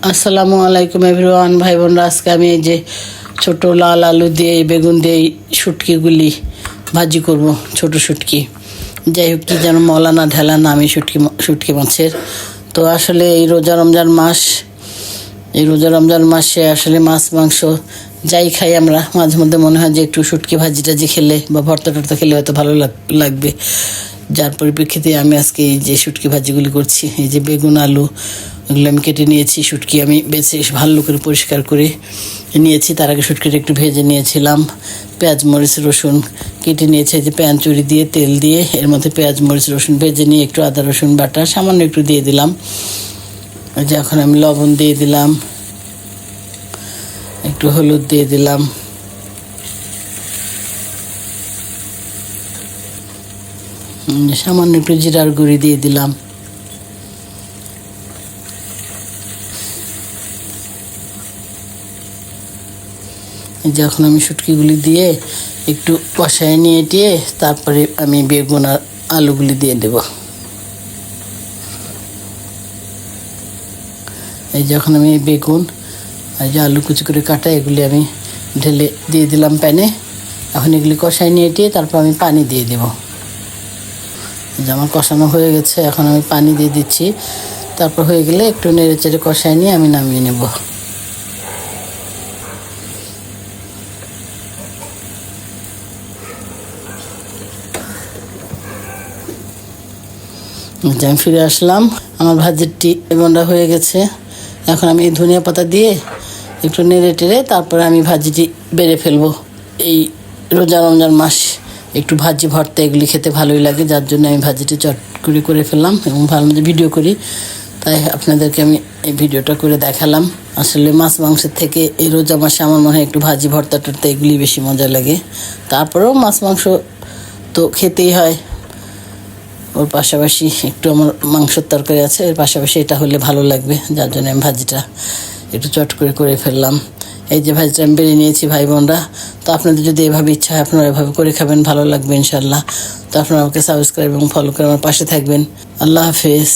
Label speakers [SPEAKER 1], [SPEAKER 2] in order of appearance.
[SPEAKER 1] আসসালামু আলাইকুম এভরিওয়ান, ভাই বোনরা। আজকে আমি এই যে ছোট লাল আলু দিয়ে বেগুন দিয়ে শুটকিগুলি ভাজি করব। ছোট শুটকি, যাই হোক, কি যেন মলানা ঢেলা না, আমি শুটকি মাছের। তো আসলে এই রোজা রমজান মাসে আসলে মাছ মাংস যাই খাই আমরা, মাঝে মধ্যে মনে হয় যে একটু শুটকি ভাজি টাজি খেলে বা ভর্তা টর্তা খেলে হয়তো ভালো লাগবে। যার পরিপ্রেক্ষিতে আমি আজকে এই যে শুটকি ভাজিগুলি করছি। এই যে বেগুন আলু এগুলো আমি কেটে নিয়েছি, শুটকি আমি বেছে ভালো করে পরিষ্কার করে নিয়েছি। তার আগে শুটকিটা একটু ভেজে নিয়েছিলাম। পেঁয়াজ মরিচ রসুন কেটে নিয়েছি, যে প্যান চুরি দিয়ে তেল দিয়ে এর মধ্যে পেঁয়াজ মরিচ রসুন ভেজে নিয়ে একটু আদা রসুন বাটা সামান্য একটু দিয়ে দিলাম। যে এখন আমি লবণ দিয়ে দিলাম, একটু হলুদ দিয়ে দিলাম, সামান্য একটু জিরার গুঁড়ি দিয়ে দিলাম। যখন আমি শুটকিগুলি দিয়ে একটু কষায় নিয়ে টিয়ে তারপরে আমি বেগুন আর আলুগুলি দিয়ে দেব। এই যখন আমি বেগুন আর যে আলু কুচি করে কাটা এগুলি আমি ঢেলে দিয়ে দিলাম প্যানে। এখন এগুলি কষায় নিয়ে টিয়ে তারপর আমি পানি দিয়ে দেব। যে আমার কষানো হয়ে গেছে, এখন আমি পানি দিয়ে দিচ্ছি। তারপর হয়ে গেলে একটু নেড়ে চেড়ে কষায় নিয়ে আমি নামিয়ে নেব। আমি ফিরে আসলাম, আমার ভাজিটি বোনরা হয়ে গেছে। এখন আমি ধনিয়া পাতা দিয়ে একটু নেড়ে টেড়ে তারপরে আমি ভাজিটি বেড়ে ফেলবো। এই রোজা রমজান মাস একটু ভাজি ভর্তা এগুলি খেতে ভালোই লাগে, যার জন্য আমি ভাজিটি চট করে ফেললাম এবং ভালো মতো ভিডিও করি, তাই আপনাদেরকে আমি এই ভিডিওটা করে দেখালাম। আসলে মাছ মাংসের থেকে এই রোজা মাসে আমার মনে হয় একটু ভাজি ভর্তা টর্তা এগুলি বেশি মজা লাগে। তারপরেও মাছ মাংস তো খেতেই হয়, ওর পাশাপাশি একটু আমার মাংসের তরকারি আছে, এর পাশাপাশি এটা হলে ভালো লাগবে, যার জন্য আমি ভাজিটা একটু চট করে ফেললাম। এই যে ভাজিটা আমি বেড়ে নিয়েছি ভাই বোনরা। তো আপনাদের যদি এভাবে ইচ্ছা হয় আপনারা এভাবে করে খাবেন, ভালো লাগবে ইনশাল্লাহ। তো আপনারা আমাকে সাবস্ক্রাইব এবং ফলো করে আমার পাশে থাকবেন। আল্লাহ হাফেজ।